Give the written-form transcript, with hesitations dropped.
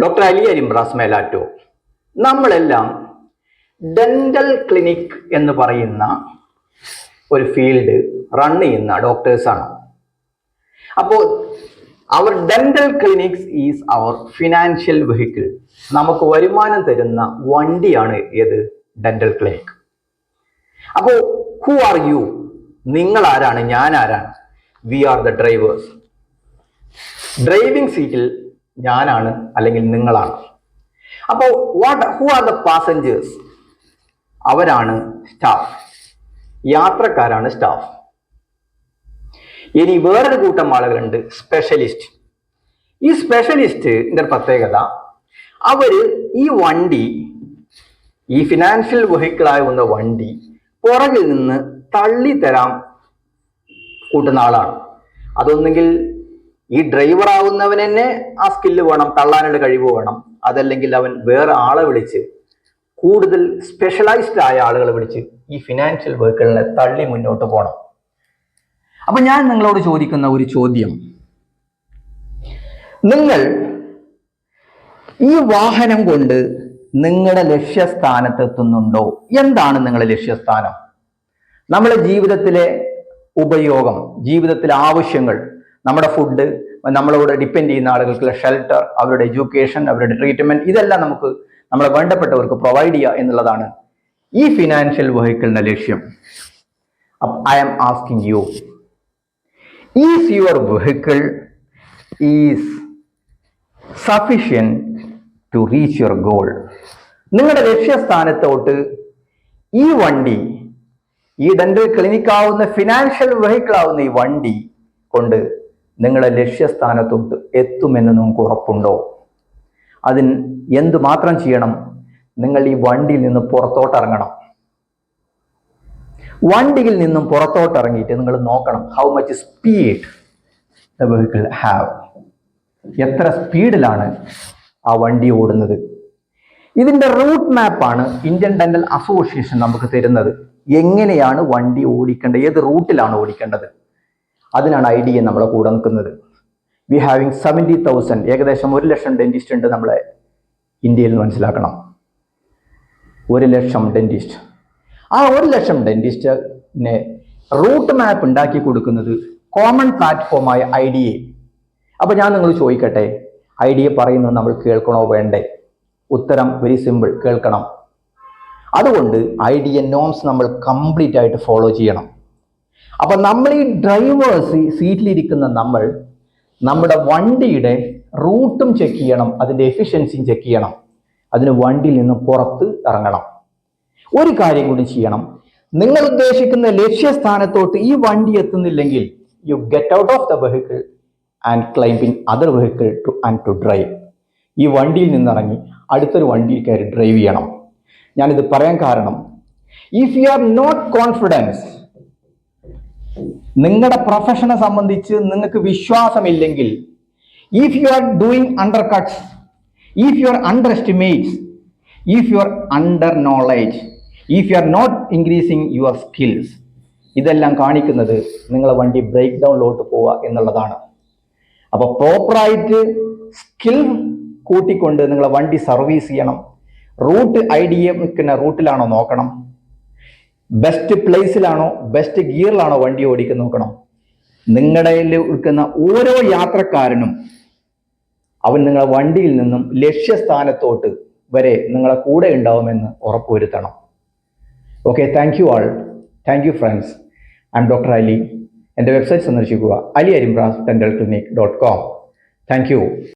Doctor Ali Arimbra's Melattur. നമ്മളെല്ലാം dental clinic എന്ന് പറയുന്ന ഒരു ഫീൽഡ് റൺ ചെയ്യുന്ന ഡോക്ടേഴ്സാണ്. അപ്പോൾ അവർ dental clinics is our financial vehicle. നമുക്ക് വരുമാനം തരുന്ന വണ്ടിയാണ് ഏത്? Dental clinic. അപ്പോൾ ഹു ആർ യു? നിങ്ങൾ ആരാണ്? ഞാൻ ആരാണ്? We are the drivers. Driving സീറ്റിൽ ഞാനാണ്, അല്ലെങ്കിൽ നിങ്ങളാണ്. അപ്പോൾ ഹു ആർ ദ പാസഞ്ചേഴ്സ്? അവരാണ് സ്റ്റാഫ്. യാത്രക്കാരാണ് സ്റ്റാഫ്. ഇനി വേറൊരു കൂട്ടം ആളുകളുണ്ട്, സ്പെഷ്യലിസ്റ്റ്. ഈ സ്പെഷ്യലിസ്റ്റിന്റെ പ്രത്യേകത, അവര് ഈ വണ്ടി, ഈ ഫിനാൻഷ്യൽ വെഹിക്കിളാകുന്ന വണ്ടി പുറകിൽ നിന്ന് തള്ളിത്തരാൻ കൂട്ടുന്ന ആളാണ്. അതൊന്നെങ്കിൽ ഈ ഡ്രൈവർ ആവുന്നവൻ തന്നെ ആ സ്കില്ല് വേണം, തള്ളാനുള്ള കഴിവ് വേണം. അതല്ലെങ്കിൽ അവൻ വേറെ ആളെ വിളിച്ച്, കൂടുതൽ സ്പെഷ്യലൈസ്ഡ് ആയ ആളുകളെ വിളിച്ച് ഈ ഫിനാൻഷ്യൽ വെഹിക്കിളിനെ തള്ളി മുന്നോട്ട് പോകണം. അപ്പൊ ഞാൻ നിങ്ങളോട് ചോദിക്കുന്ന ഒരു ചോദ്യം, നിങ്ങൾ ഈ വാഹനം കൊണ്ട് നിങ്ങളുടെ ലക്ഷ്യസ്ഥാനത്ത് എത്തുന്നുണ്ടോ? എന്താണ് നിങ്ങളുടെ ലക്ഷ്യസ്ഥാനം? നമ്മുടെ ജീവിതത്തിലെ ഉപയോഗം, ജീവിതത്തിലെ ആവശ്യങ്ങൾ, നമ്മുടെ ഫുഡ്, നമ്മളോട് ഡിപ്പെൻഡ് ചെയ്യുന്ന ആളുകൾക്കുള്ള ഷെൽട്ടർ, അവരുടെ എഡ്യൂക്കേഷൻ, അവരുടെ ട്രീറ്റ്മെന്റ്, ഇതെല്ലാം നമുക്ക് നമ്മളെ വേണ്ടപ്പെട്ടവർക്ക് പ്രൊവൈഡ് ചെയ്യുക എന്നുള്ളതാണ് ഈ ഫിനാൻഷ്യൽ വെഹിക്കിളിന്റെ ലക്ഷ്യം. I am asking you, is your vehicle is sufficient to reach your goal? നിങ്ങളുടെ ലക്ഷ്യസ്ഥാനത്തോട്ട് ഈ വണ്ടി, ഈ ഡെന്റൽ ക്ലിനിക് ആവുന്ന ഫിനാൻഷ്യൽ വെഹിക്കിൾ ആവുന്ന ഈ വണ്ടി കൊണ്ട് നിങ്ങളുടെ ലക്ഷ്യസ്ഥാനത്തോട്ട് എത്തുമെന്ന് നിങ്ങൾക്ക് ഉറപ്പുണ്ടോ? അതിന് എന്തുമാത്രം ചെയ്യണം? നിങ്ങൾ ഈ വണ്ടിയിൽ നിന്ന് പുറത്തോട്ട് ഇറങ്ങണം. വണ്ടിയിൽ നിന്നും പുറത്തോട്ട് ഇറങ്ങിയിട്ട് നിങ്ങൾ നോക്കണം, how much speed the vehicle have. എത്ര സ്പീഡിലാണ് ആ വണ്ടി ഓടുന്നത്? ഇതിന്റെ റൂട്ട് മാപ്പാണ് ഇന്ത്യൻ ഡെന്റൽ അസോസിയേഷൻ നമുക്ക് തരുന്നത്. എങ്ങനെയാണ് വണ്ടി ഓടിക്കേണ്ടത്, ഏത് റൂട്ടിലാണ് ഓടിക്കേണ്ടത്, അതിനാണ് IDA നമ്മളെ കൂടെ നിൽക്കുന്നത്. വി ഹാവിങ് 70,000, ഏകദേശം 1,00,000 ഡെന്റിസ്റ്റ് ഉണ്ട് നമ്മളെ ഇന്ത്യയിൽ. മനസ്സിലാക്കണം, 1,00,000 ഡെന്റിസ്റ്റ്. ആ 1,00,000 ഡെന്റിസ്റ്റിനെ റൂട്ട് മാപ്പ് ഉണ്ടാക്കി കൊടുക്കുന്നത് കോമൺ പ്ലാറ്റ്ഫോമായ IDA. അപ്പൊ ഞാൻ നിങ്ങൾ ചോദിക്കട്ടെ, IDA പറയുന്നത് നമ്മൾ കേൾക്കണോ വേണ്ടേ? ഉത്തരം വെരി സിമ്പിൾ, കേൾക്കണം. അതുകൊണ്ട് IDA നോംസ് നമ്മൾ കംപ്ലീറ്റ് ആയിട്ട് ഫോളോ ചെയ്യണം. അപ്പൊ നമ്മൾ ഈ ഡ്രൈവേഴ്സ് സീറ്റിലിരിക്കുന്ന നമ്മൾ നമ്മുടെ വണ്ടിയുടെ റൂട്ടും ചെക്ക് ചെയ്യണം, അതിന്റെ എഫിഷ്യൻസിയും ചെക്ക് ചെയ്യണം. അതിന് വണ്ടിയിൽ നിന്ന് പുറത്ത് ഇറങ്ങണം. ഒരു കാര്യം കൂടി ചെയ്യണം, നിങ്ങൾ ഉദ്ദേശിക്കുന്ന ലക്ഷ്യസ്ഥാനത്തോട്ട് ഈ വണ്ടി എത്തുന്നില്ലെങ്കിൽ you get out of the vehicle and climb in other vehicle to drive. ഈ വണ്ടിയിൽ നിന്നിറങ്ങി അടുത്തൊരു വണ്ടിയിൽ കയറി ഡ്രൈവ് ചെയ്യണം. ഞാനിത് പറയാൻ കാരണം, if you are not confidence, നിങ്ങളുടെ പ്രൊഫഷനെ സംബന്ധിച്ച് നിങ്ങൾക്ക് വിശ്വാസമില്ലെങ്കിൽ, if you are doing undercuts, if you are underestimates, if you are under knowledge, if you are not increasing your skills, ഇതെല്ലാം കാണിക്കുന്നത് നിങ്ങളെ വണ്ടി ബ്രേക്ക് ഡൗണിലോട്ട് പോവുക എന്നുള്ളതാണ്. അപ്പൊ പ്രോപ്പറായിട്ട് സ്കിൽ കൂട്ടിക്കൊണ്ട് നിങ്ങളെ വണ്ടി സർവീസ് ചെയ്യണം. റൂട്ട് IDA നിൽക്കുന്ന റൂട്ടിലാണോ നോക്കണം, ബെസ്റ്റ് പ്ലേസിലാണോ, ബെസ്റ്റ് ഗിയറിലാണോ വണ്ടി ഓടിക്കാൻ നോക്കണം. നിങ്ങളുടെ എടുക്കുന്ന ഓരോ യാത്രക്കാരനും അവൻ നിങ്ങളെ വണ്ടിയിൽ നിന്നും ലക്ഷ്യസ്ഥാനത്തോട്ട് വരെ നിങ്ങളെ കൂടെ ഉണ്ടാവുമെന്ന് ഉറപ്പുവരുത്തണം. Okay, thank you all. Thank you friends. I M doctor Ali. എൻ്റെ വെബ്സൈറ്റ് സന്ദർശിക്കുക, aliarimbrasdentalclinic.com. Thank you.